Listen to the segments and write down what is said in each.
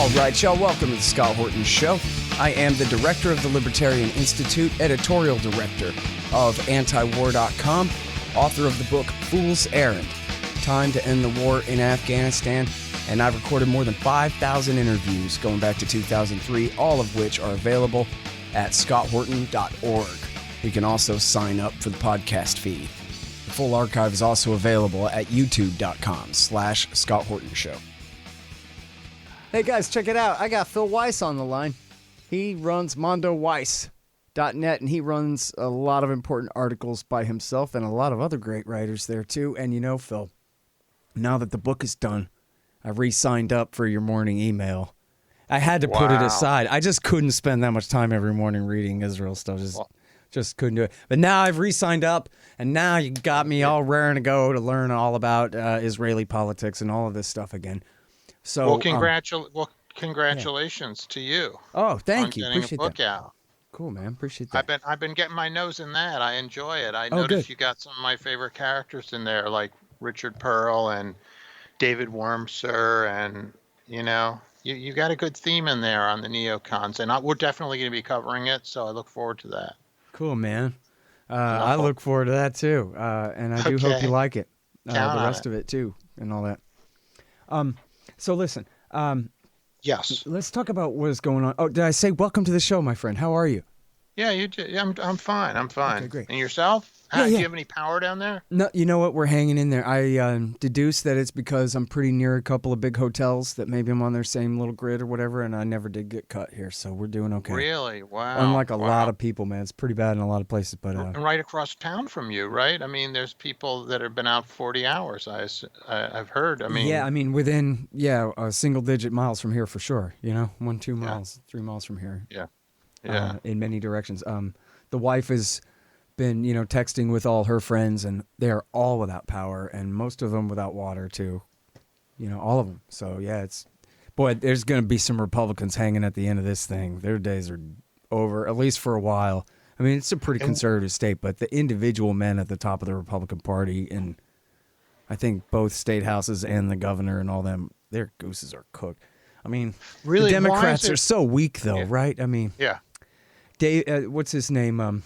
All right, y'all, welcome to the Scott Horton Show. I am the director of the Libertarian Institute, editorial director of antiwar.com, author of the book Fool's Errand, Time to End the War in Afghanistan, and I've recorded more than 5,000 interviews going back to 2003, all of which are available at scotthorton.org. You can also sign up for the podcast feed. The full archive is also available at youtube.com/Scott Horton Show. Hey guys, check it out. I got Phil Weiss on the line. He runs mondoweiss.net, and he runs a lot of important articles by himself and a lot of other great writers there too. And you know, Phil, now that the book is done, I re-signed up for your morning email. I had to put it aside. I just couldn't spend that much time every morning reading Israel stuff. Just couldn't do it. But now I've re-signed up, and now you got me all raring to go to learn all about Israeli politics and all of this stuff again. So, congratulations to you. Oh, thank you. Getting Appreciate a book that. out. Cool, man. Appreciate that. I've been getting my nose in that. I enjoy it. I noticed good. you got some of my favorite characters in there, like Richard Pearl and David Wormser, and you got a good theme in there on the neocons, and we're definitely going to be covering it. So I look forward to that. Cool, man. I look forward to that too, and I do hope you like it. The rest of it too, and all that. So listen, yes. Let's talk about what is going on. Oh, did I say welcome to the show, my friend? How are you? Yeah, you did. I'm fine. I'm fine. Okay, great. And yourself? Yeah. Do you have any power down there? No, you know what? We're hanging in there. I deduce that it's because I'm pretty near a couple of big hotels that maybe I'm on their same little grid or whatever, and I never did get cut here, so we're doing okay. Really? Wow. Unlike a lot of people, man. It's pretty bad in a lot of places, but and right across town from you, right? I mean, there's people that have been out 40 hours. I've heard. Within a single-digit miles from here for sure. 1, 2 miles, 3 miles from here. Yeah. In many directions. The wife has been, texting with all her friends, and they're all without power, and most of them without water too. All of them. So yeah, there's going to be some Republicans hanging at the end of this thing. Their days are over, at least for a while. I mean, it's a pretty conservative state, but the individual men at the top of the Republican Party, and I think both state houses and the governor and all them, their gooses are cooked. I mean, really, the Democrats are so weak, though, right? I mean, yeah. What's his name?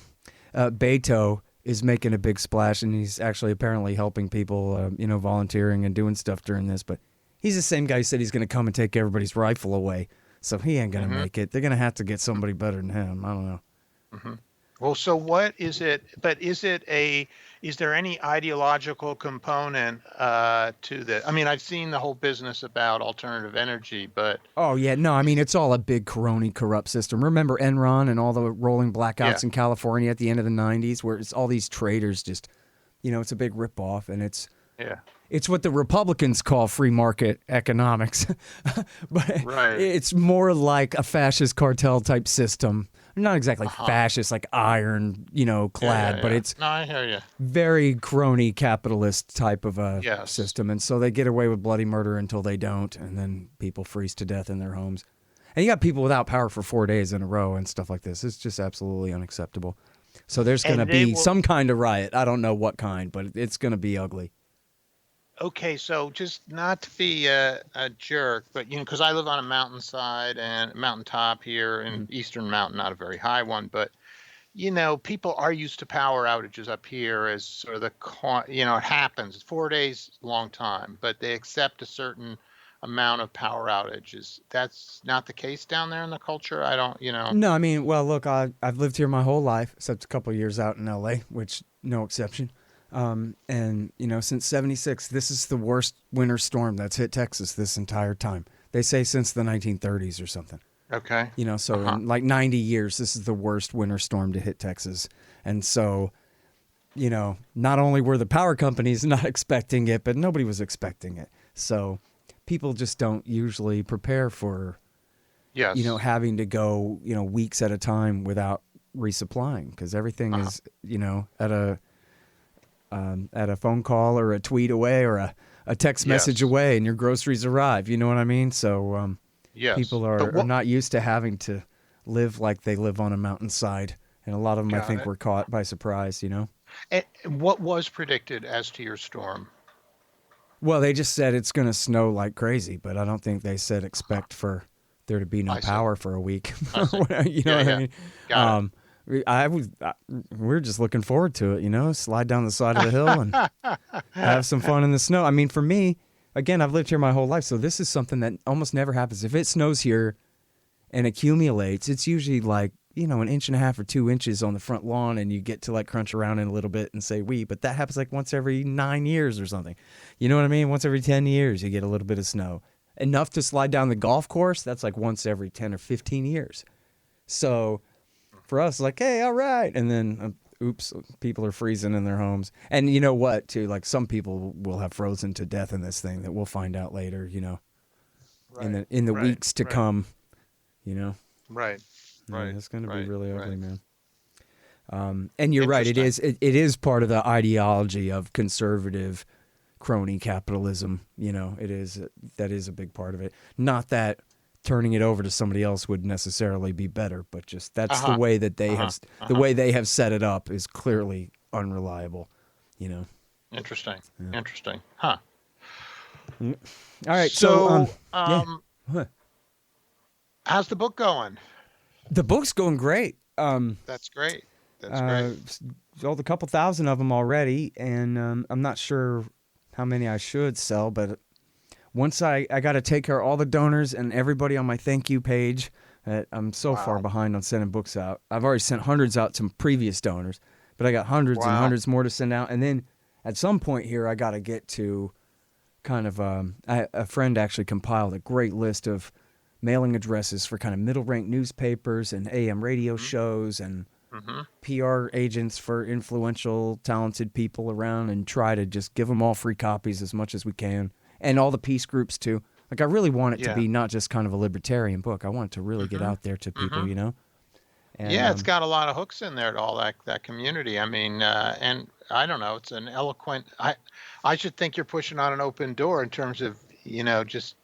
Beto is making a big splash, and he's actually apparently helping people, volunteering and doing stuff during this. But he's the same guy who said he's going to come and take everybody's rifle away. So he ain't going to make it. They're going to have to get somebody better than him. I don't know. Mm-hmm. Well, so what is it? But is there any ideological component to that? I mean, I've seen the whole business about alternative energy, but oh yeah, no, I mean it's all a big crony corrupt system. Remember Enron and all the rolling blackouts in California at the end of the '90s, where it's all these traders just, it's a big ripoff, and it's what the Republicans call free market economics, but it's more like a fascist cartel type system. Not exactly fascist, like iron, clad, but it's I hear you. Very crony capitalist type of a system. And so they get away with bloody murder until they don't, and then people freeze to death in their homes. And you got people without power for 4 days in a row and stuff like this. It's just absolutely unacceptable. So there's going to be some kind of riot. I don't know what kind, but it's going to be ugly. Okay, so just not to be a jerk, but because I live on a mountainside and mountaintop here in Eastern Mountain, not a very high one, but people are used to power outages up here as sort of it happens. 4 days, long time, but they accept a certain amount of power outages. That's not the case down there in the culture. I don't, No, I mean, well, look, I've lived here my whole life, except a couple of years out in LA, which no exception. And since '76, this is the worst winter storm that's hit Texas this entire time. They say since the 1930s or something. Okay. So in like 90 years, this is the worst winter storm to hit Texas. And so, not only were the power companies not expecting it, but nobody was expecting it. So people just don't usually prepare for, having to go, weeks at a time without resupplying, because everything is, at a phone call or a tweet away or a text message away, and your groceries arrive. You know what I mean? So people are not used to having to live like they live on a mountainside. And a lot of them, I think, were caught by surprise, And what was predicted as to your storm? Well, they just said it's going to snow like crazy, but I don't think they said expect for there to be no I see. power for a week. I see. You know Yeah, what yeah. I mean? Got We're just looking forward to it, you know, slide down the side of the hill and have some fun in the snow. I mean, for me, again, I've lived here my whole life, so this is something that almost never happens. If it snows here and accumulates, it's usually like, you know, 1.5 inches or 2 inches on the front lawn, and you get to like crunch around in a little bit and say wee, but that happens like once every 9 years or something. You know what I mean? Once every 10 years, you get a little bit of snow. Enough to slide down the golf course, that's like once every 10 or 15 years. So for us, like, hey, all right. And then, oops, people are freezing in their homes. And you know what, too? Like, some people will have frozen to death in this thing that we'll find out later, you know, in the weeks to come, you know. Right. Right. Yeah, it's going to be right, really ugly, right. man. And you're right. It is part of the ideology of conservative crony capitalism. You know, that is a big part of it. Not that turning it over to somebody else would necessarily be better, but just that's the way that they the way they have set it up is clearly unreliable, you know. Interesting. Yeah. Interesting. Huh. All right. So how's the book going? The book's going great. That's great. That's great. Sold a couple thousand of them already, and I'm not sure how many I should sell, but once I got to take care of all the donors and everybody on my thank you page. I'm so far behind on sending books out. I've already sent hundreds out to previous donors, but I got hundreds and hundreds more to send out. And then at some point here, I got to get to kind of a friend actually compiled a great list of mailing addresses for kind of middle-ranked newspapers and AM radio shows and PR agents for influential, talented people around, and try to just give them all free copies as much as we can. And all the peace groups, too. Like, I really want it to be not just kind of a libertarian book. I want it to really get out there to people, you know? And, it's got a lot of hooks in there to all that community. I mean, and I don't know, it's an eloquent... I should think you're pushing on an open door in terms of, you know, just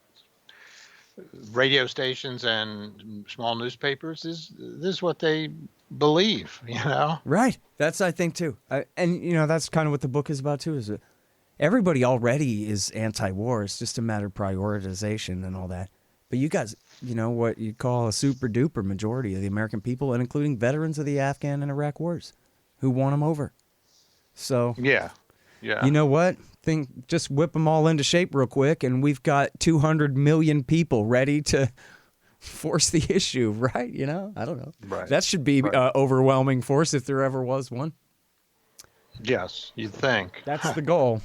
radio stations and small newspapers. This is what they believe, you know? Right. That's, I think, too. And, you know, that's kind of what the book is about, too, is that everybody already is anti-war. It's just a matter of prioritization and all that. But you guys, you know, what you call a super-duper majority of the American people, and including veterans of the Afghan and Iraq wars, who want them over. So, yeah. You know what? Just whip them all into shape real quick, and we've got 200 million people ready to force the issue, right? You know? I don't know. Right. That should be overwhelming force if there ever was one. Yes, you'd think. That's the goal.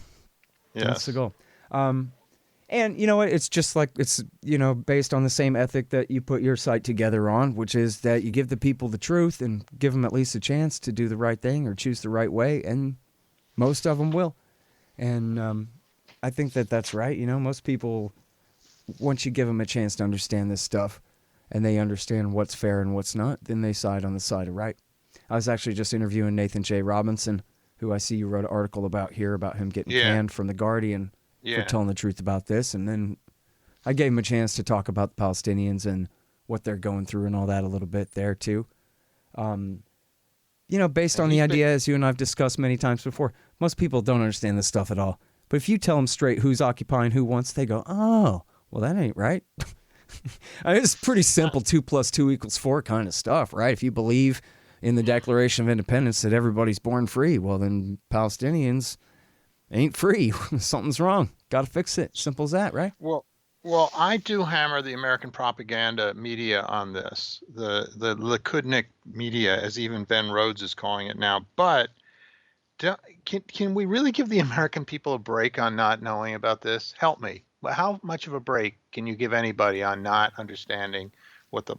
Yes. That's the goal. And you know what? It's just like, it's, you know, based on the same ethic that you put your site together on, which is that you give the people the truth and give them at least a chance to do the right thing or choose the right way, and most of them will. And I think that that's right. You know, most people, once you give them a chance to understand this stuff and they understand what's fair and what's not, then they side on the side of right. I was actually just interviewing Nathan J. Robinson, who I see you wrote an article about here about him getting canned from The Guardian for telling the truth about this. And then I gave him a chance to talk about the Palestinians and what they're going through and all that a little bit there too. You know, based on the idea, as you and I've discussed many times before, most people don't understand this stuff at all. But if you tell them straight who's occupying who once, they go, oh, well, that ain't right. I mean, it's pretty simple 2 + 2 = 4 kind of stuff, right? If you believe in the Declaration of Independence that everybody's born free, well, then Palestinians ain't free. Something's wrong. Got to fix it. Simple as that, right? Well, I do hammer the American propaganda media on this, the Likudnik media, as even Ben Rhodes is calling it now. But can we really give the American people a break on not knowing about this? Help me. How much of a break can you give anybody on not understanding what the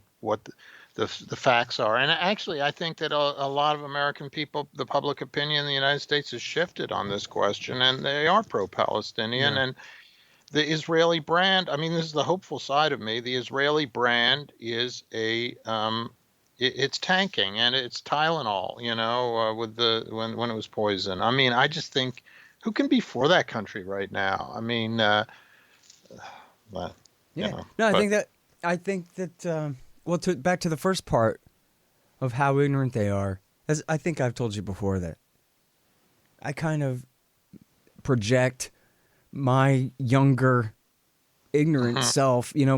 facts are? And actually, I think that a lot of American people, the public opinion in the United States has shifted on this question, and they are pro-Palestinian. And the Israeli brand, I mean, this is the hopeful side of me. The Israeli brand is it's tanking, and it's Tylenol, you know, with when it was poison. I mean, I just think, who can be for that country right now? I mean, but, you know, no, I think that well, back to the first part of how ignorant they are, as I think I've told you before, that I kind of project my younger, ignorant self, you know,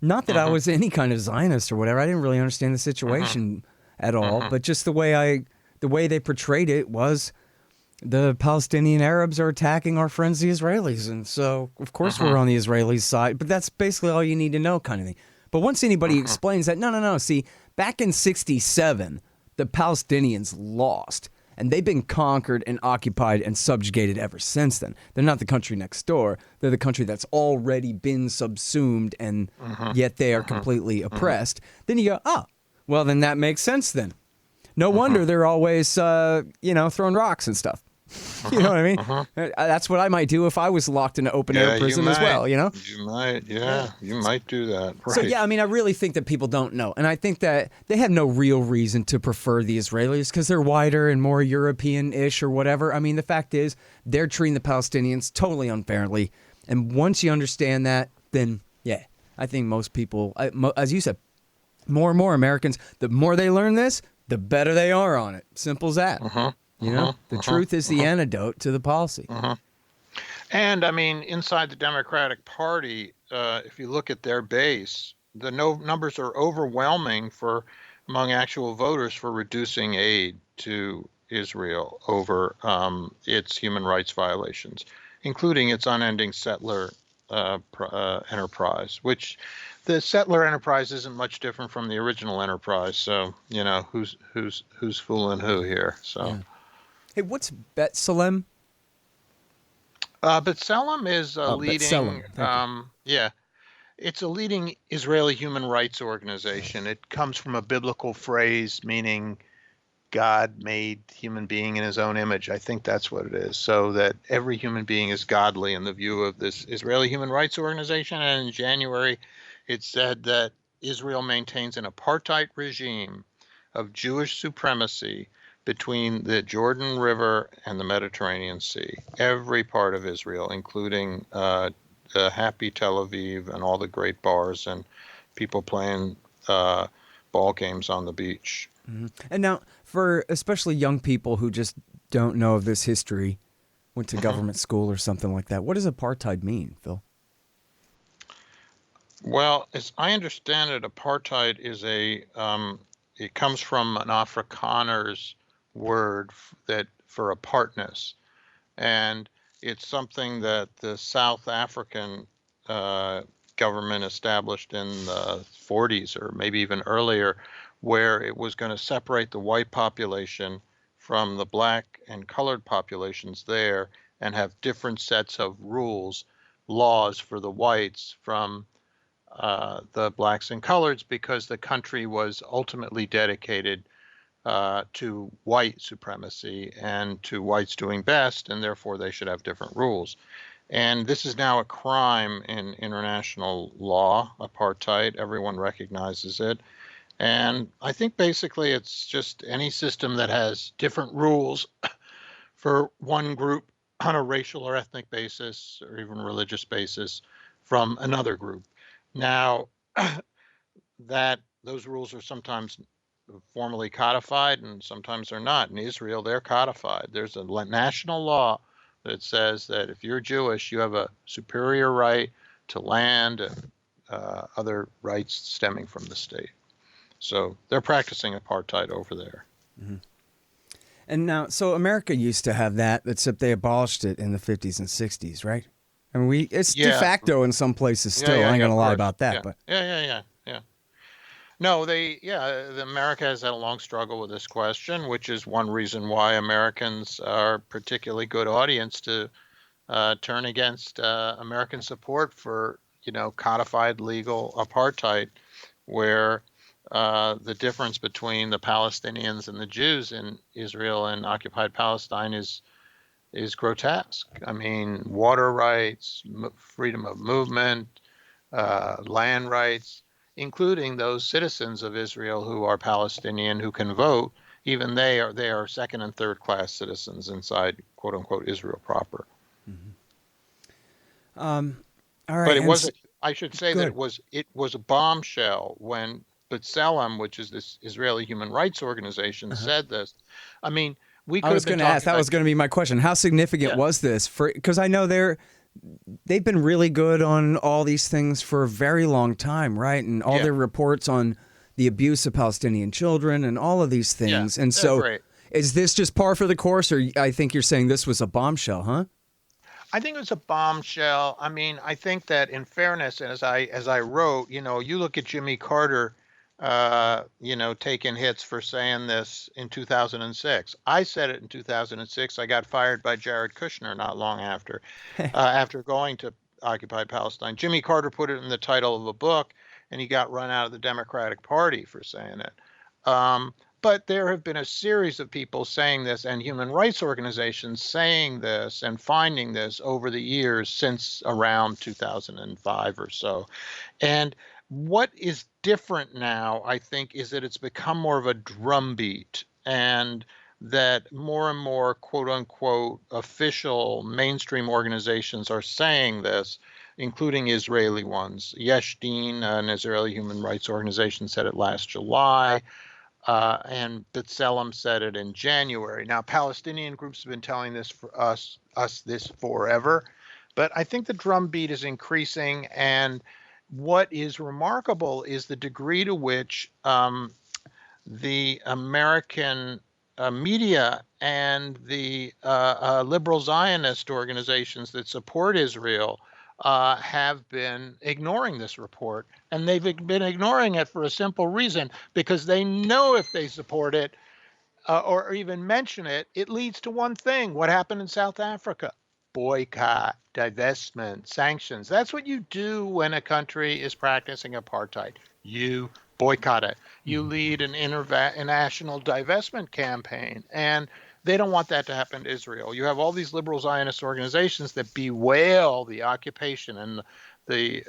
Not that I was any kind of Zionist or whatever. I didn't really understand the situation at all, but just the way they portrayed it was the Palestinian Arabs are attacking our friends, the Israelis. And so, of course, we're on the Israelis' side. But that's basically all you need to know kind of thing. But once anybody explains that, no. See, back in 67, the Palestinians lost. And they've been conquered and occupied and subjugated ever since then. They're not the country next door. They're the country that's already been subsumed, and yet they are completely oppressed. Then you go, oh, well, then that makes sense then. No wonder they're always, throwing rocks and stuff. You know what I mean? That's what I might do if I was locked in an open-air prison as well, You might, you might do that. Right. So, I mean, I really think that people don't know. And I think that they have no real reason to prefer the Israelis because they're whiter and more European-ish or whatever. I mean, the fact is they're treating the Palestinians totally unfairly. And once you understand that, then, I think most people, as you said, more and more Americans, the more they learn this, the better they are on it. Simple as that. The truth is the antidote to the policy. And I mean, inside the Democratic Party, if you look at their base, the numbers are overwhelming among actual voters for reducing aid to Israel over its human rights violations, including its unending settler enterprise, which the settler enterprise isn't much different from the original enterprise. So, who's fooling who here? So. Yeah. Hey, what's B'Tselem? B'Tselem is a leading, it's a leading Israeli human rights organization. It comes from a biblical phrase meaning God made human being in his own image. I think that's what it is. So that every human being is godly in the view of this Israeli human rights organization. And in January, it said that Israel maintains an apartheid regime of Jewish supremacy between the Jordan River and the Mediterranean Sea, every part of Israel, including the happy Tel Aviv and all the great bars and people playing ball games on the beach. And now, for especially young people who just don't know of this history, went to government school or something like that, what does apartheid mean, Phil? Well, as I understand it, apartheid is it comes from an Afrikaner's word for apartness, and it's something that the South African government established in the 40s or maybe even earlier, where it was going to separate the white population from the black and colored populations there and have different sets of laws for the whites from the blacks and coloreds, because the country was ultimately dedicated to white supremacy and to whites doing best, and therefore they should have different rules. And this is now a crime in international law, apartheid. Everyone recognizes it. And I think basically it's just any system that has different rules for one group on a racial or ethnic basis or even religious basis from another group. Now, that those rules are sometimes formally codified and sometimes they're not. In Israel, they're codified. There's a national law that says that if you're Jewish, you have a superior right to land and other rights stemming from the state. So they're practicing apartheid over there. And now, so America used to have that, except they abolished it in the 50s and 60s, right? I mean, it's de facto in some places still. I ain't going to lie about that. But Yeah. No, America has had a long struggle with this question, which is one reason why Americans are a particularly good audience to turn against American support for, codified legal apartheid, where the difference between the Palestinians and the Jews in Israel and occupied Palestine is grotesque. I mean, water rights, freedom of movement, land rights, including those citizens of Israel who are Palestinian who can vote. Even they are second and third class citizens inside quote unquote Israel proper. All right, but it wasn't. I should say that it was a bombshell when B'Tselem, which is this Israeli human rights organization, said this. I mean, I was going to ask. That was going to be my question. How significant was this? Because I know they've been really good on all these things for a very long time, right? And all their reports on the abuse of Palestinian children and all of these things. And so great. Is this just par for the course, or I think you're saying this was a bombshell, huh? I think it was a bombshell. I mean, I think that in fairness, and as I wrote, you look at Jimmy Carter, taking hits for saying this in 2006. I said it in 2006. I got fired by Jared Kushner not long after going to occupy Palestine. Jimmy Carter put it in the title of a book, and he got run out of the Democratic Party for saying it. But there have been a series of people saying this, and human rights organizations saying this and finding this over the years since around 2005 or so. And what is different now, I think, is that it's become more of a drumbeat, and that more and more quote unquote official mainstream organizations are saying this, including Israeli ones. Yesh Din, an Israeli human rights organization, said it last July. And B'Tselem said it in January. Now, Palestinian groups have been telling this for us this forever, but I think the drumbeat is increasing. And what is remarkable is the degree to which the American media and the liberal Zionist organizations that support Israel have been ignoring this report. And they've been ignoring it for a simple reason, because they know if they support it or even mention it, it leads to one thing. What happened in South Africa? Boycott, divestment, sanctions. That's what you do when a country is practicing apartheid. You boycott it. You lead an international divestment campaign. And they don't want that to happen to Israel. You have all these liberal Zionist organizations that bewail the occupation and the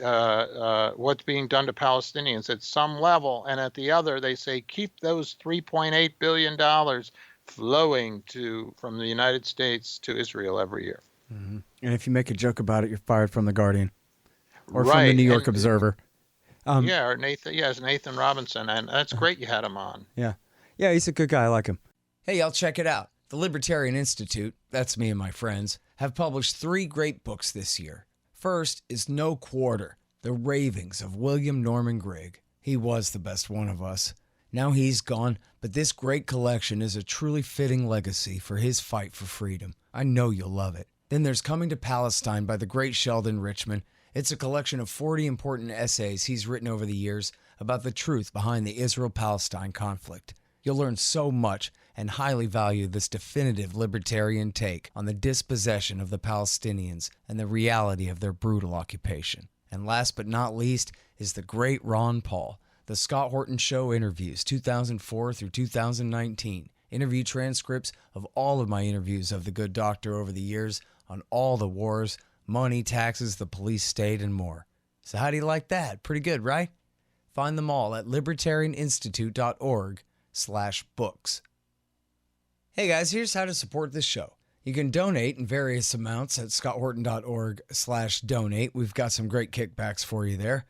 what's being done to Palestinians at some level, and at the other, they say keep those $3.8 billion flowing from the United States to Israel every year. Mm-hmm. And if you make a joke about it, you're fired from the Guardian or right. from the New York Observer. Or Nathan Robinson, and that's great you had him on. Yeah, he's a good guy. I like him. Hey, y'all, check it out. The Libertarian Institute, that's me and my friends, have published 3 great books this year. First is No Quarter, The Ravings of William Norman Grigg. He was the best one of us. Now he's gone, but this great collection is a truly fitting legacy for his fight for freedom. I know you'll love it. Then there's Coming to Palestine by the great Sheldon Richman. It's a collection of 40 important essays he's written over the years about the truth behind the Israel-Palestine conflict. You'll learn so much and highly value this definitive libertarian take on the dispossession of the Palestinians and the reality of their brutal occupation. And last but not least is the great Ron Paul, The Scott Horton Show Interviews 2004 through 2019. Interview transcripts of all of my interviews of the good doctor over the years on all the wars, money, taxes, the police state, and more. So how do you like that? Pretty good, right? Find them all at libertarianinstitute.org/books. Hey guys, here's how to support this show. You can donate in various amounts at scotthorton.org/donate. We've got some great kickbacks for you there.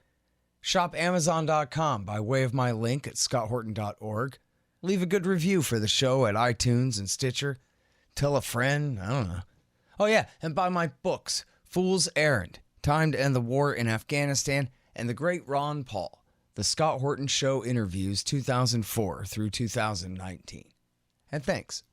Shop Amazon.com by way of my link at scotthorton.org. Leave a good review for the show at iTunes and Stitcher. Tell a friend, I don't know. Oh yeah, and buy my books, Fool's Errand, Time to End the War in Afghanistan, and The Great Ron Paul, The Scott Horton Show Interviews 2004 through 2019. And thanks.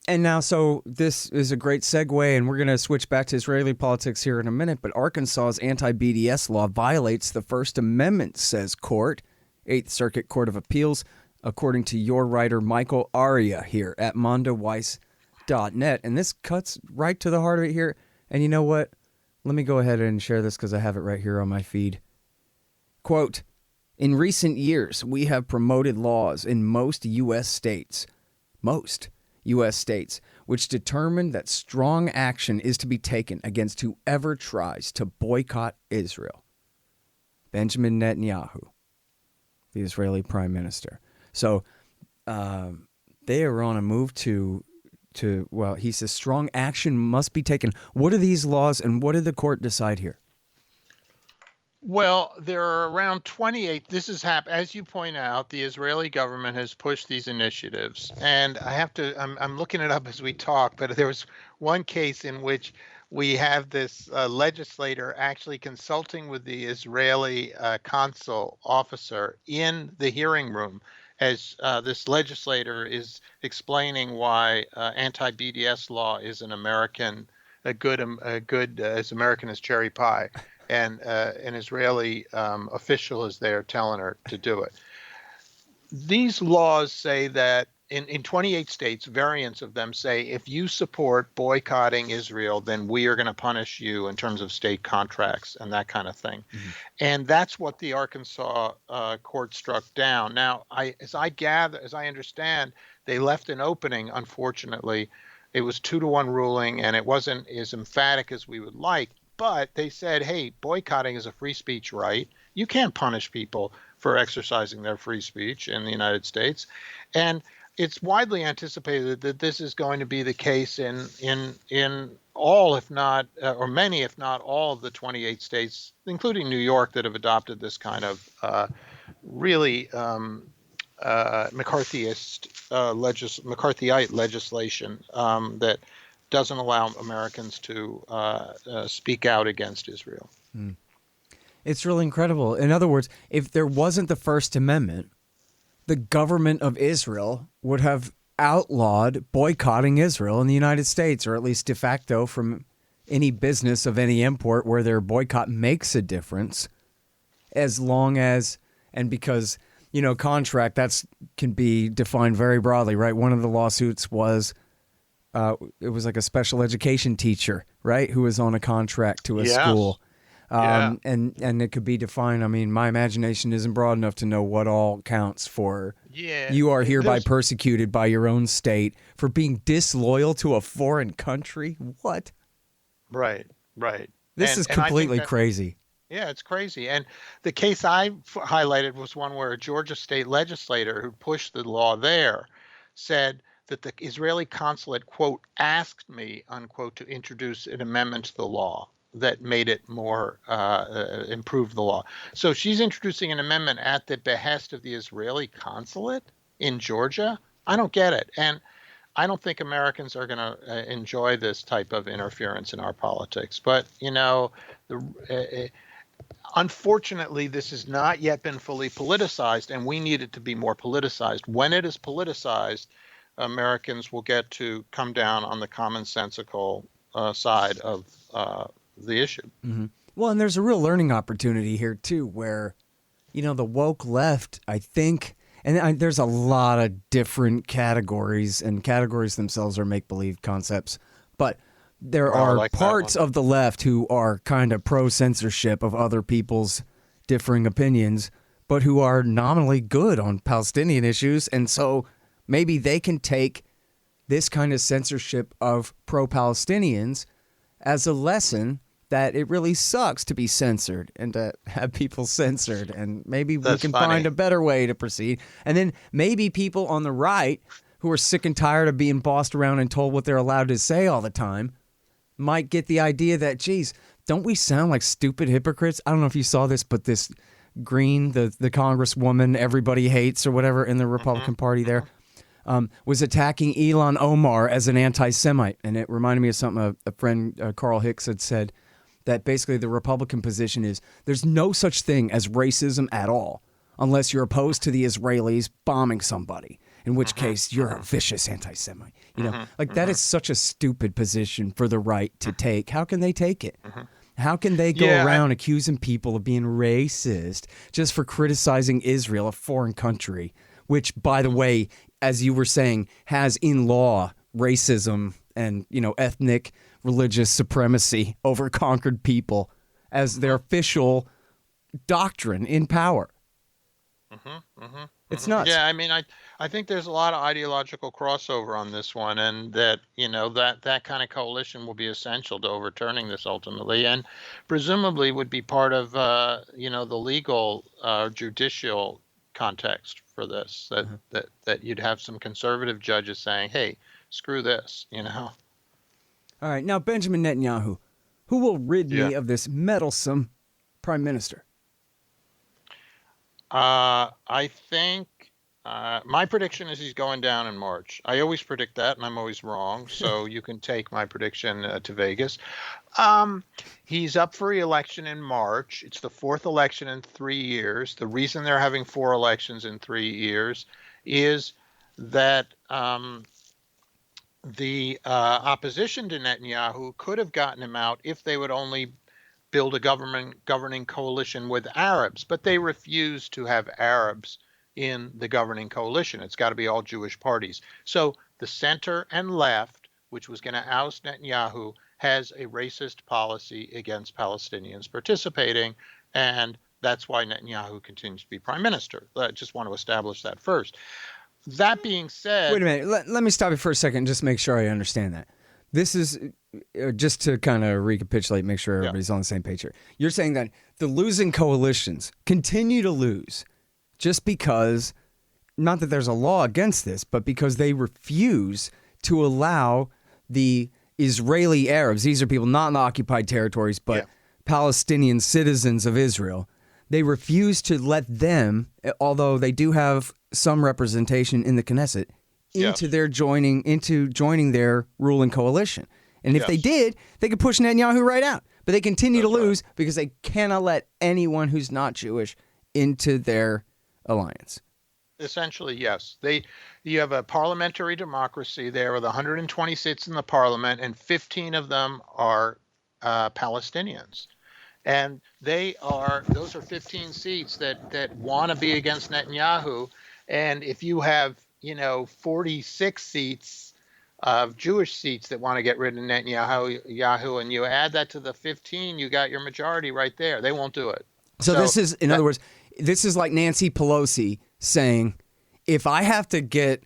And now, so this is a great segue, and we're going to switch back to Israeli politics here in a minute, but Arkansas's anti-BDS law violates the First Amendment, says court, 8th Circuit Court of Appeals, according to your writer Michael Aria here at mondoweiss.net. And this cuts right to the heart of it here. And you know what? Let me go ahead and share this because I have it right here on my feed. Quote, in recent years, we have promoted laws in most U.S. states, which determine that strong action is to be taken against whoever tries to boycott Israel. Benjamin Netanyahu, the Israeli prime minister. So they are on a move to he says strong action must be taken. What are these laws and what did the court decide here? Well, there are around 28. This is as you point out, the Israeli government has pushed these initiatives, and I'm looking it up as we talk, but there was one case in which we have this legislator actually consulting with the Israeli consul officer in the hearing room as this legislator is explaining why anti-BDS law is a good as American as cherry pie, and an Israeli official is there telling her to do it. These laws say that in 28 states, variants of them say if you support boycotting Israel, then we are going to punish you in terms of state contracts and that kind of thing. Mm-hmm. And that's what the Arkansas court struck down. Now, as I understand, they left an opening, unfortunately. It was 2-1 ruling, and it wasn't as emphatic as we would like. But they said, hey, boycotting is a free speech right. You can't punish people for exercising their free speech in the United States. And it's widely anticipated that this is going to be the case in all, if not, or many, if not all of the 28 states, including New York, that have adopted this kind of really McCarthyite legislation that doesn't allow Americans to speak out against Israel. Mm. It's really incredible. In other words, if there wasn't the First Amendment, the government of Israel would have outlawed boycotting Israel in the United States, or at least de facto from any business of any import where their boycott makes a difference, as long as, and because, contract, can be defined very broadly, right? One of the lawsuits was, it was like a special education teacher, right, who was on a contract to a school. And it could be defined. I mean, my imagination isn't broad enough to know what all counts for. Yeah, you are hereby persecuted by your own state for being disloyal to a foreign country. What? Right. This is completely crazy. Yeah, it's crazy. And the case I highlighted was one where a Georgia state legislator who pushed the law there said that the Israeli consulate, quote, asked me, unquote, to introduce an amendment to the law that made it more, improve the law. So she's introducing an amendment at the behest of the Israeli consulate in Georgia. I don't get it. And I don't think Americans are going to enjoy this type of interference in our politics. But, unfortunately, this has not yet been fully politicized, and we need it to be more politicized. When it is politicized, Americans will get to come down on the commonsensical side of the issue. Mm-hmm. Well, and there's a real learning opportunity here, too, where, the woke left, I think, and there's a lot of different categories, and categories themselves are make-believe concepts, but there are parts of the left who are kind of pro-censorship of other people's differing opinions, but who are nominally good on Palestinian issues, and so maybe they can take this kind of censorship of pro-Palestinians as a lesson that it really sucks to be censored and to have people censored, and maybe we can find a better way to proceed. And then maybe people on the right who are sick and tired of being bossed around and told what they're allowed to say all the time might get the idea that, geez, don't we sound like stupid hypocrites? I don't know if you saw this, but this Green, the congresswoman everybody hates or whatever in the Republican Party there, was attacking Ilhan Omar as an anti-Semite. And it reminded me of something a friend, Carl Hicks, had said, that basically the Republican position is there's no such thing as racism at all unless you're opposed to the Israelis bombing somebody, in which case you're a vicious anti-Semite. That is such a stupid position for the right to take. How can they take it? How can they go around accusing people of being racist just for criticizing Israel, a foreign country, which, by the way, as you were saying, has in law racism and, ethnic religious supremacy over conquered people as their official doctrine in power. It's nuts. Yeah, I mean, I think there's a lot of ideological crossover on this one, and that that kind of coalition will be essential to overturning this ultimately, and presumably would be part of the legal judicial context for this. That you'd have some conservative judges saying, "Hey, screw this," All right, now Benjamin Netanyahu, who will rid me of this meddlesome prime minister? I think my prediction is he's going down in March. I always predict that, and I'm always wrong. So you can take my prediction to Vegas. Um, he's up for re-election in March. It's the fourth election in 3 years. The reason they're having four elections in 3 years is that the opposition to Netanyahu could have gotten him out if they would only build a governing coalition with Arabs, but they refuse to have Arabs in the governing coalition. It's got to be all Jewish parties. So the center and left, which was going to oust Netanyahu, has a racist policy against Palestinians participating, and that's why Netanyahu continues to be prime minister. I just want to establish that first. That being said, Wait a minute. Let me stop you for a second and just make sure I understand that. This is just to kind of recapitulate, make sure everybody's on the same page here. You're saying that the losing coalitions continue to lose just because, not that there's a law against this, but because they refuse to allow the Israeli Arabs, these are people not in the occupied territories, but Palestinian citizens of Israel, they refuse to let them, although they do have some representation in the Knesset, into joining their ruling coalition. And if they did, they could push Netanyahu right out. But they continue to lose because they cannot let anyone who's not Jewish into their alliance. Essentially, yes. You have a parliamentary democracy there with 120 seats in the parliament, and 15 of them are Palestinians. And those are 15 seats that want to be against Netanyahu. And if you have, 46 seats of Jewish seats that want to get rid of Netanyahu, and you add that to the 15, you got your majority right there. They won't do it. So this is, in other words, this is like Nancy Pelosi saying, if I have to get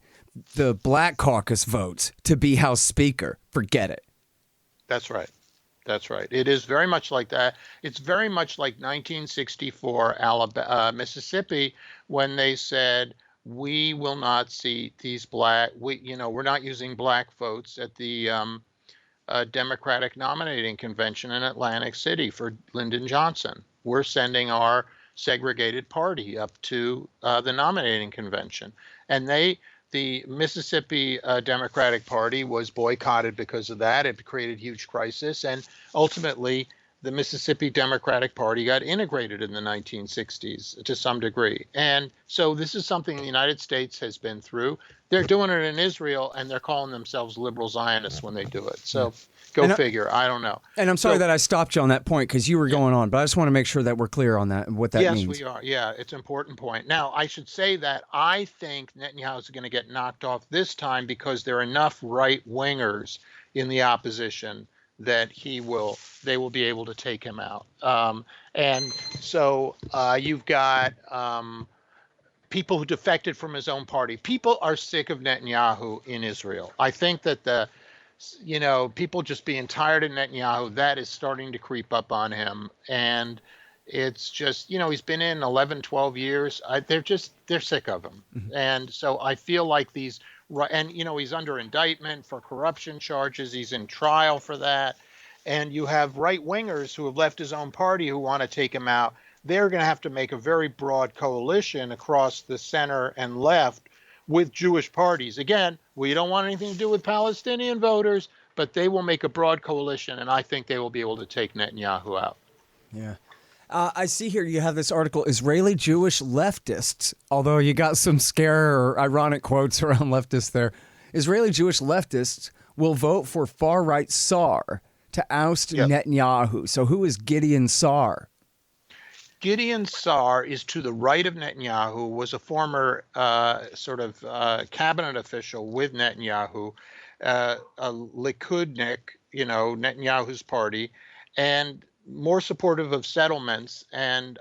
the Black Caucus votes to be House Speaker, forget it. That's right. That's right. It is very much like that. It's very much like 1964 Mississippi, when they said, we will not seat these we're not using black votes at the Democratic nominating convention in Atlantic City for Lyndon Johnson. We're sending our segregated party up to the nominating convention. And the Mississippi Democratic Party was boycotted because of that. It created huge crisis. And ultimately, the Mississippi Democratic Party got integrated in the 1960s to some degree. And so this is something the United States has been through. They're doing it in Israel, and they're calling themselves liberal Zionists when they do it. So go figure. I don't know. And I'm sorry that I stopped you on that point because you were going on, but I just want to make sure that we're clear on that and what that means. Yes, we are. Yeah, it's an important point. Now, I should say that I think Netanyahu is going to get knocked off this time because there are enough right-wingers in the opposition that they will be able to take him out. And so you've got people who defected from his own party. People are sick of Netanyahu in Israel. I think that people just being tired of Netanyahu, that is starting to creep up on him. And it's just, he's been in 11, 12 years. They're sick of him. Mm-hmm. And so I feel like he's under indictment for corruption charges. He's in trial for that. And you have right-wingers who have left his own party who want to take him out. They're going to have to make a very broad coalition across the center and left with Jewish parties. Again, we don't want anything to do with Palestinian voters, but they will make a broad coalition, and I think they will be able to take Netanyahu out. Yeah. I see here you have this article, Israeli Jewish leftists, although you got some scare or ironic quotes around leftists there. Israeli Jewish leftists will vote for far-right Saar to oust Netanyahu. So who is Gideon Saar? Gideon Saar is to the right of Netanyahu, was a former cabinet official with Netanyahu, a Likudnik, Netanyahu's party, and more supportive of settlements and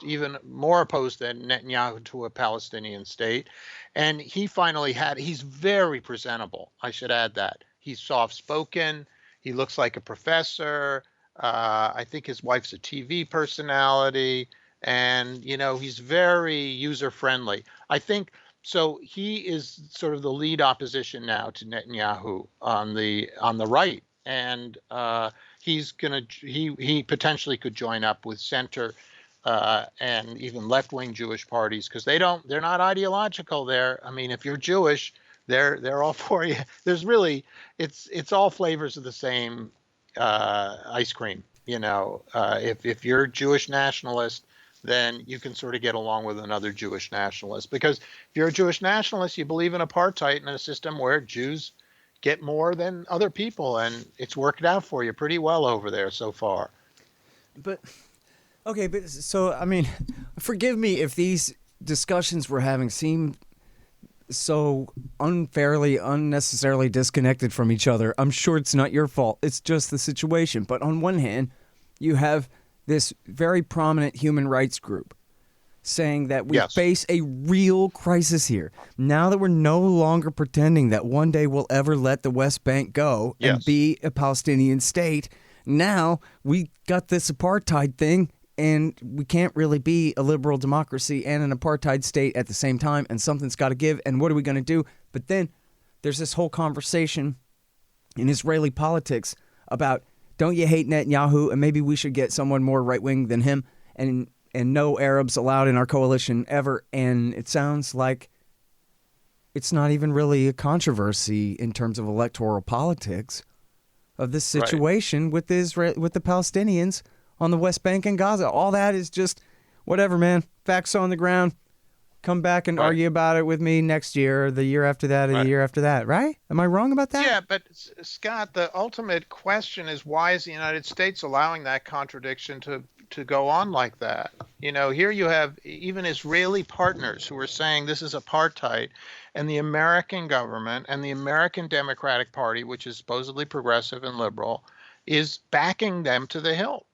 even more opposed than Netanyahu to a Palestinian state. And he's very presentable. I should add that. He's soft-spoken. He looks like a professor. I think his wife's a TV personality, and he's very user-friendly. I think so. He is sort of the lead opposition now to Netanyahu on the right, and he potentially could join up with center and even left-wing Jewish parties, because they're not ideological there. I mean, if you're Jewish, they're all for you. There's really, it's all flavors of the same ice cream. If you're a Jewish nationalist, then you can sort of get along with another Jewish nationalist, because if you're a Jewish nationalist, you believe in apartheid and a system where Jews get more than other people, and it's worked out for you pretty well over there so far. But okay, but so I mean, forgive me if these discussions we're having seem so unfairly, unnecessarily disconnected from each other. I'm sure it's not your fault. It's just the situation. But on one hand, you have this very prominent human rights group saying that we face a real crisis here. Now that we're no longer pretending that one day we'll ever let the West Bank go and be a Palestinian state, now we got this apartheid thing, and we can't really be a liberal democracy and an apartheid state at the same time, and something's got to give, and what are we going to do? But then there's this whole conversation in Israeli politics about, don't you hate Netanyahu, and maybe we should get someone more right-wing than him, and no Arabs allowed in our coalition ever. And it sounds like it's not even really a controversy in terms of electoral politics of this situation with the Palestinians on the West Bank and Gaza. All that is just whatever, man. Facts on the ground. Come back and argue about it with me next year, or the year after that, or the year after that, right? Am I wrong about that? Yeah, but Scott, the ultimate question is, why is the United States allowing that contradiction to go on like that? Here you have even Israeli partners who are saying this is apartheid, and the American government and the American Democratic Party, which is supposedly progressive and liberal, is backing them to the hilt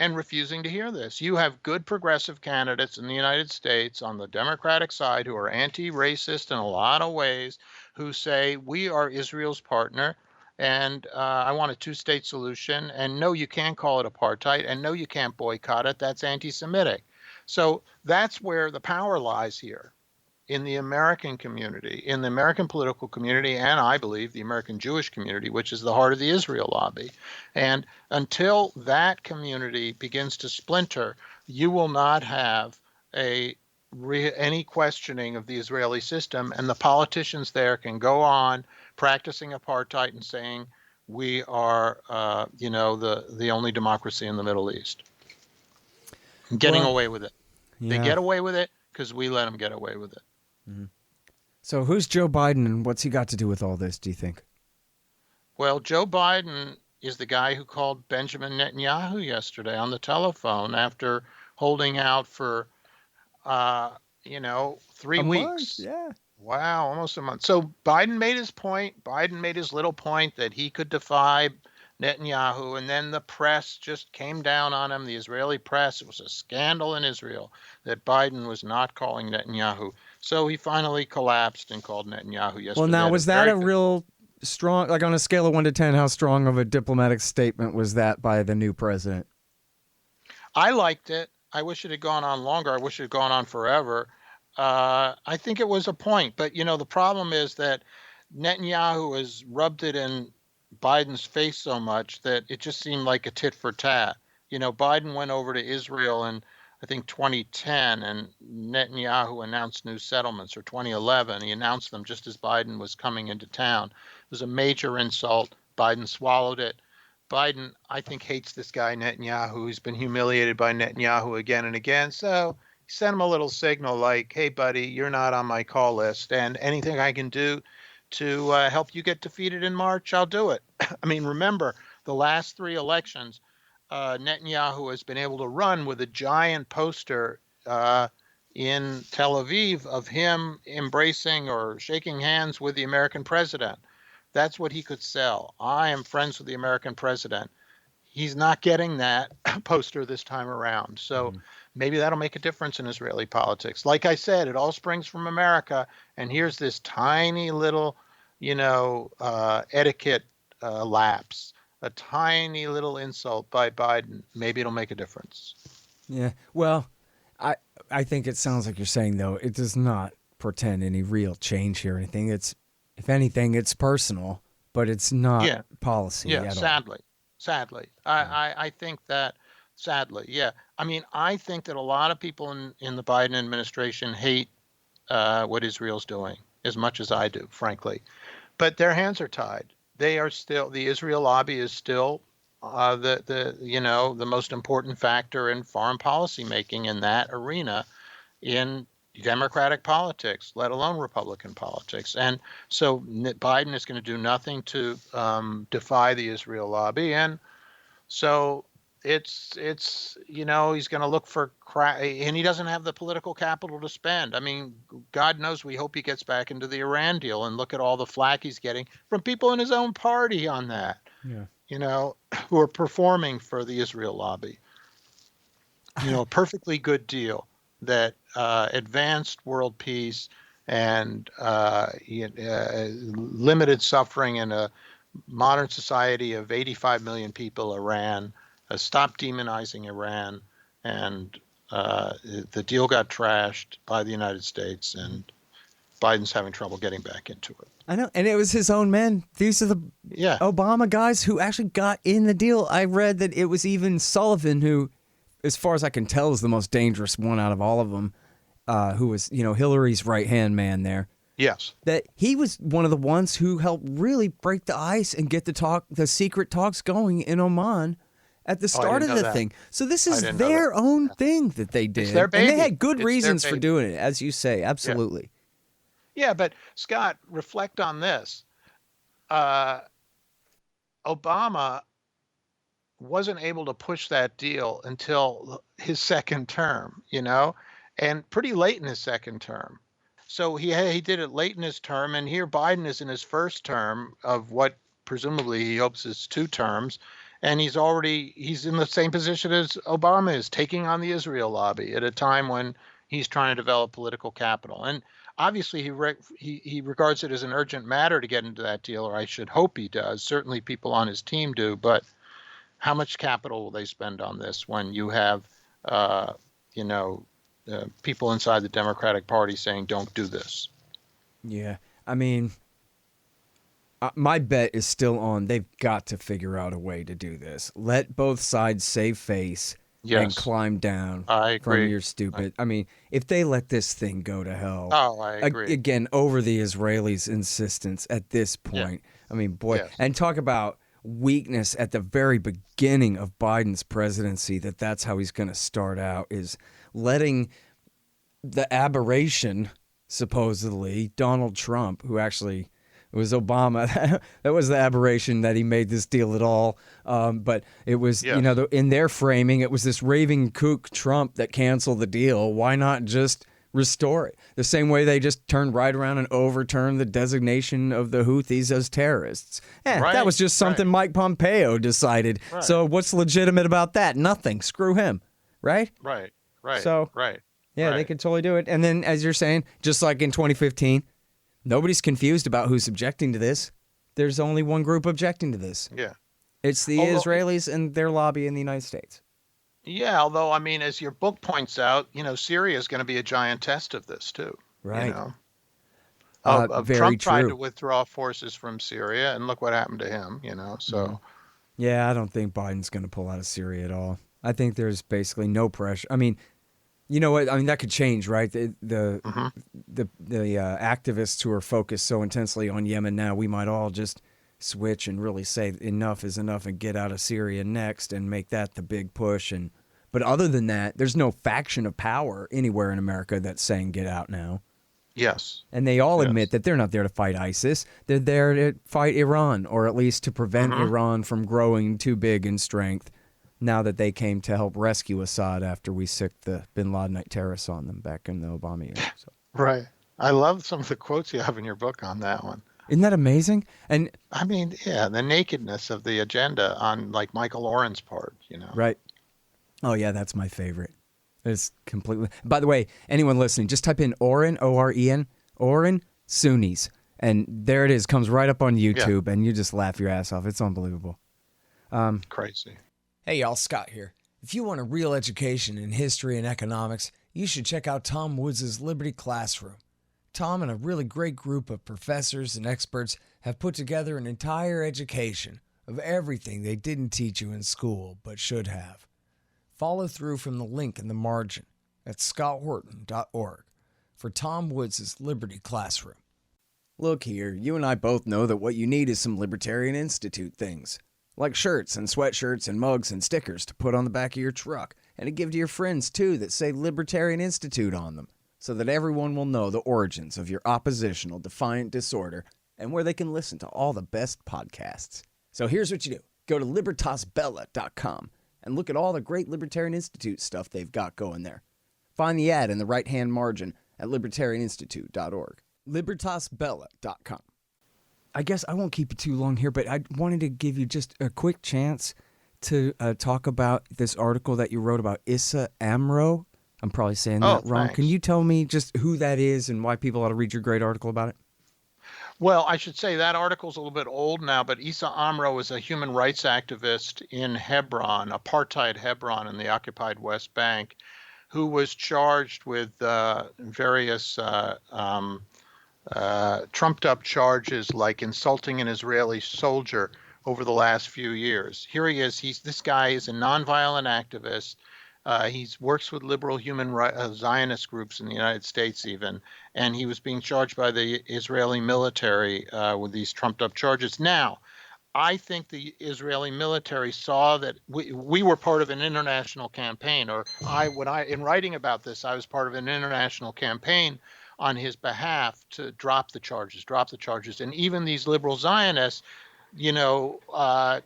and refusing to hear this. You have good progressive candidates in the United States on the Democratic side who are anti-racist in a lot of ways, who say we are Israel's partner, and I want a two-state solution, and no, you can't call it apartheid, and no, you can't boycott it. That's anti-Semitic. So that's where the power lies here, in the American community, in the American political community, and I believe the American Jewish community, which is the heart of the Israel lobby. And until that community begins to splinter, you will not have any questioning of the Israeli system, and the politicians there can go on practicing apartheid and saying we are, the only democracy in the Middle East, getting away with it. Yeah. They get away with it because we let them get away with it. Mm-hmm. So who's Joe Biden, and what's he got to do with all this, do you think? Well, Joe Biden is the guy who called Benjamin Netanyahu yesterday on the telephone after holding out for, 3 weeks. Month, yeah. Wow, almost a month. So Biden made his point. Biden made his little point that he could defy Netanyahu, and then the press just came down on him, the Israeli press. It was a scandal in Israel that Biden was not calling Netanyahu. So he finally collapsed and called Netanyahu yesterday. Well, now, was that a real strong, like on a scale of 1 to 10, how strong of a diplomatic statement was that by the new president? I liked it. I wish it had gone on longer. I wish it had gone on forever. I think it was a point. But, the problem is that Netanyahu has rubbed it in Biden's face so much that it just seemed like a tit for tat. Biden went over to Israel in, I think, 2010, and Netanyahu announced new settlements, or 2011. He announced them just as Biden was coming into town. It was a major insult. Biden swallowed it. Biden, I think, hates this guy Netanyahu. He's been humiliated by Netanyahu again and again. So he sent him a little signal like, hey, buddy, you're not on my call list, and anything I can do to help you get defeated in March, I'll do it. I mean, remember, the last 3 elections, Netanyahu has been able to run with a giant poster in Tel Aviv of him embracing or shaking hands with the American president. That's what he could sell. I am friends with the American president. He's not getting that poster this time around. So maybe that'll make a difference in Israeli politics. Like I said, it all springs from America. And here's this tiny little, etiquette lapse, a tiny little insult by Biden. Maybe it'll make a difference. Yeah. Well, I think it sounds like you're saying, though, it does not portend any real change here or anything. It's, if anything, it's personal, but it's not policy at all. Sadly. I think that Sadly, yeah. I mean, I think that a lot of people in the Biden administration hate what Israel's doing as much as I do, frankly. But their hands are tied. They are still, the Israel lobby is still the most important factor in foreign policy making in that arena in Democratic politics, let alone Republican politics. And so Biden is going to do nothing to defy the Israel lobby. And so he's going to look for and he doesn't have the political capital to spend. I mean, God knows we hope he gets back into the Iran deal, and look at all the flack he's getting from people in his own party on that. Yeah. Who are performing for the Israel lobby. A perfectly good deal that advanced world peace and limited suffering in a modern society of 85 million people, Iran, stop demonizing Iran, and the deal got trashed by the United States, and Biden's having trouble getting back into it. I know, and it was his own men. These are the Obama guys who actually got in the deal. I read that it was even Sullivan who, as far as I can tell, is the most dangerous one out of all of them, who was, Hillary's right-hand man there. Yes. That he was one of the ones who helped really break the ice and get the secret talks going in Oman at the start of the thing. So this is their own thing that they did. It's their baby. And they had good reasons for doing it, as you say. Absolutely. Yeah, but Scott, reflect on this. Obama wasn't able to push that deal until his second term, and pretty late in his second term. So he did it late in his term, and here Biden is in his first term of what presumably he hopes is 2 terms, and he's in the same position as Obama is, taking on the Israel lobby at a time when he's trying to develop political capital. And obviously he regards it as an urgent matter to get into that deal, or I should hope he does. Certainly people on his team do, but how much capital will they spend on this when you have people inside the Democratic Party saying don't do this? Yeah, I mean, my bet is still on they've got to figure out a way to do this. Let both sides save face and climb down from your stupid. I mean, if they let this thing go to hell. Oh, I agree. Again, over the Israelis' insistence at this point. Yeah. I mean, boy, yes. And talk about weakness at the very beginning of Biden's presidency, that's how he's going to start out, is letting the aberration, supposedly, Donald Trump, who actually... It was Obama. That was the aberration that he made this deal at all. But it was, in their framing, it was this raving kook Trump that canceled the deal. Why not just restore it? The same way they just turned right around and overturned the designation of the Houthis as terrorists. That was just something Mike Pompeo decided. Right. So what's legitimate about that? Nothing. Screw him. Right? Right. So, yeah, they could totally do it. And then, as you're saying, just like in 2015, nobody's confused about who's objecting to this. There's only one group objecting to this. Yeah. It's the Israelis and their lobby in the United States. Yeah, although, I mean, as your book points out, Syria is going to be a giant test of this, too. Right. Very Trump tried true. to withdraw forces from Syria, and look what happened to him, so. Yeah, I don't think Biden's going to pull out of Syria at all. I think there's basically no pressure. I mean, you know what? I mean, that could change, right? The activists who are focused so intensely on Yemen now, we might all just switch and really say enough is enough and get out of Syria next and make that the big push. But other than that, there's no faction of power anywhere in America that's saying get out now. Yes. And they all admit that they're not there to fight ISIS. They're there to fight Iran, or at least to prevent Iran from growing too big in strength. Now that they came to help rescue Assad after we sicked the bin Ladenite terrorists on them back in the Obama years. So. Right. I love some of the quotes you have in your book on that one. Isn't that amazing? And I mean, the nakedness of the agenda on like Michael Oren's part, Right. Oh, yeah, that's my favorite. It's completely... By the way, anyone listening, just type in Oren, O-R-E-N, Oren Sunnis. And there it is. Comes right up on YouTube, and you just laugh your ass off. It's unbelievable. Crazy. Hey y'all, Scott here. If you want a real education in history and economics, you should check out Tom Woods' Liberty Classroom. Tom and a really great group of professors and experts have put together an entire education of everything they didn't teach you in school but should have. Follow through from the link in the margin at scotthorton.org for Tom Woods' Liberty Classroom. Look here, you and I both know that what you need is some Libertarian Institute things, like shirts and sweatshirts and mugs and stickers to put on the back of your truck, and to give to your friends too that say Libertarian Institute on them, so that everyone will know the origins of your oppositional defiant disorder and where they can listen to all the best podcasts. So here's what you do. Go to libertasbella.com and look at all the great Libertarian Institute stuff they've got going there. Find the ad in the right-hand margin at libertarianinstitute.org. libertasbella.com. I guess I won't keep you too long here, but I wanted to give you just a quick chance to talk about this article that you wrote about Issa Amro. I'm probably saying that wrong. Thanks. Can you tell me just who that is and why people ought to read your great article about it? Well, I should say that article's a little bit old now, but Issa Amro is a human rights activist in Hebron, Apartheid Hebron in the occupied West Bank, who was charged with various trumped up charges like insulting an Israeli soldier over the last few years. Here he is. This guy is a nonviolent activist. He works with liberal human rights Zionist groups in the United States even, and he was being charged by the Israeli military with these trumped up charges. Now, I think the Israeli military saw that we were part of an international campaign, or in writing about this, I was part of an international campaign on his behalf to drop the charges. And even these liberal Zionists, to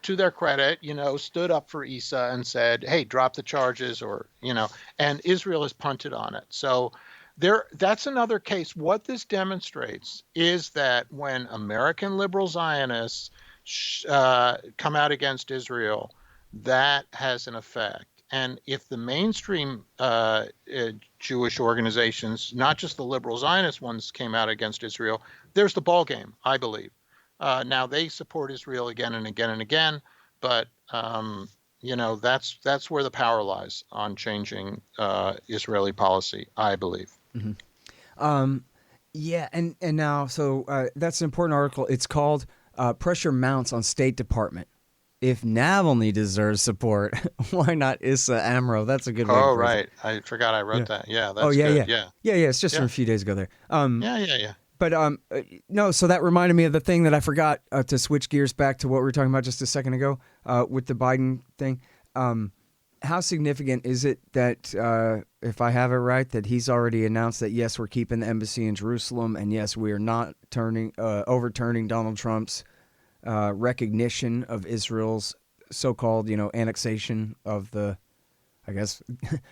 their credit, stood up for Issa and said, hey, drop the charges, and Israel has punted on it. So that's another case. What this demonstrates is that when American liberal Zionists come out against Israel, that has an effect. And if the mainstream Jewish organizations, not just the liberal Zionist ones, came out against Israel, there's the ball game, I believe. Now they support Israel again and again and again, but that's where the power lies on changing Israeli policy, I believe. Mm-hmm. Yeah, and now, so that's an important article. It's called Pressure Mounts on State Department. If Navalny deserves support, why not Issa Amro? That's a good way to phrase right. it. I forgot I wrote that. Yeah, that's good. Yeah. Yeah, it's just from a few days ago there. Yeah. But no, so that reminded me of the thing that I forgot to switch gears back to what we were talking about just a second ago with the Biden thing. How significant is it that, if I have it right, that he's already announced that, yes, we're keeping the embassy in Jerusalem, and yes, we are not overturning Donald Trump's recognition of Israel's so-called, annexation of the, I guess,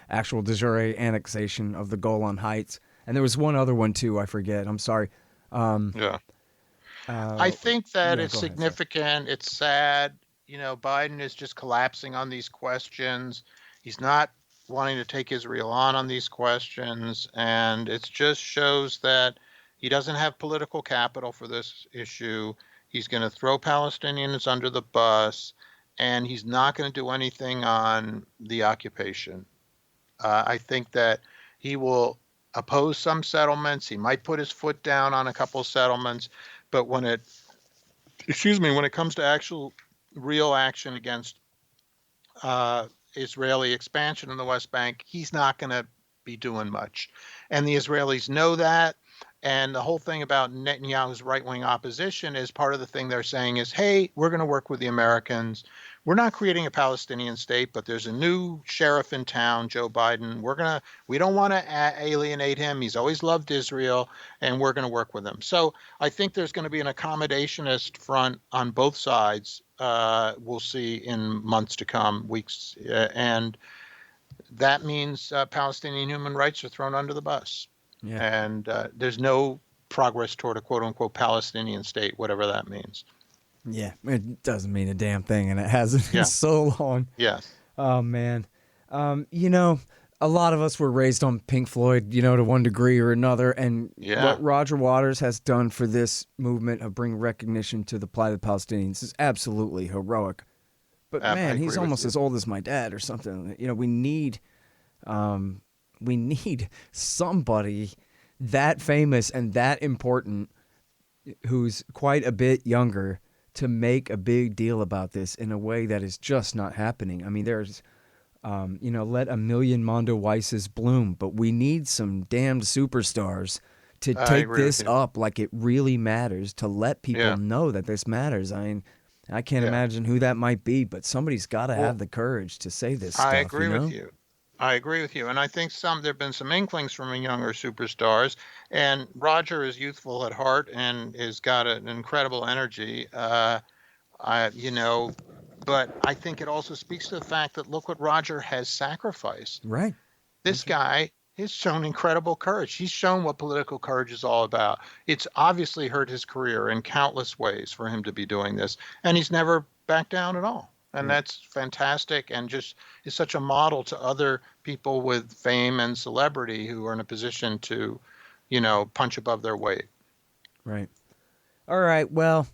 actual de jure annexation of the Golan Heights. And there was one other one, too. I forget. I'm sorry. I think that it's significant. It's sad. Biden is just collapsing on these questions. He's not wanting to take Israel on these questions. And it just shows that he doesn't have political capital for this issue. He's going to throw Palestinians under the bus, and he's not going to do anything on the occupation. I think that he will oppose some settlements. He might put his foot down on a couple of settlements, but when it comes to actual real action against Israeli expansion in the West Bank, he's not going to be doing much. And the Israelis know that. And the whole thing about Netanyahu's right-wing opposition is part of the thing they're saying is, hey, we're going to work with the Americans. We're not creating a Palestinian state, but there's a new sheriff in town, Joe Biden. We don't want to alienate him. He's always loved Israel, and we're going to work with him. So I think there's going to be an accommodationist front on both sides. We'll see in months to come, weeks, and that means Palestinian human rights are thrown under the bus. Yeah. And there's no progress toward a quote-unquote Palestinian state, whatever that means. Yeah, it doesn't mean a damn thing, and it hasn't in so long. Yeah. Oh, man. A lot of us were raised on Pink Floyd, to one degree or another, and what Roger Waters has done for this movement of bringing recognition to the plight of the Palestinians is absolutely heroic. But, man, he's almost as old as my dad or something. We need somebody that famous and that important who's quite a bit younger to make a big deal about this in a way that is just not happening. I mean, there's Let a million Mondo Weisses bloom, but we need some damned superstars to take this up like it really matters, to let people know that this matters. I mean, I can't imagine who that might be, but somebody's got to have the courage to say this stuff. I agree with you. I agree with you. And I think there have been some inklings from younger superstars. And Roger is youthful at heart and has got an incredible energy. But I think it also speaks to the fact that look what Roger has sacrificed. Right. This guy has shown incredible courage. He's shown what political courage is all about. It's obviously hurt his career in countless ways for him to be doing this. And he's never backed down at all. And that's fantastic, and just is such a model to other people with fame and celebrity who are in a position to, punch above their weight. Right. All right. Well,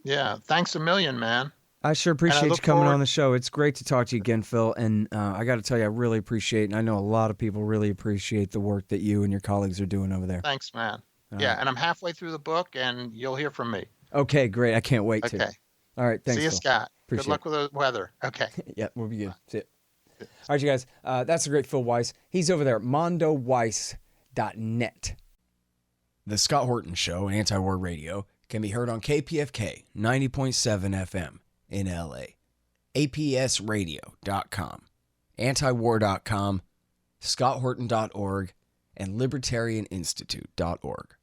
yeah. Thanks a million, man. I sure appreciate you coming on the show. It's great to talk to you again, Phil. And I got to tell you, I really appreciate, and I know a lot of people really appreciate the work that you and your colleagues are doing over there. Thanks, man. And I'm halfway through the book, and you'll hear from me. Okay, great. I can't wait to. Okay. All right. Thanks, See you, Phil. Scott. Appreciate Good luck with the weather. Okay. Yeah, we'll be good. See it. All right, you guys. That's the great Phil Weiss. He's over there at mondoweiss.net. The Scott Horton Show, Anti-War Radio, can be heard on KPFK 90.7 FM in LA, APSradio.com, antiwar.com, scotthorton.org, and libertarianinstitute.org.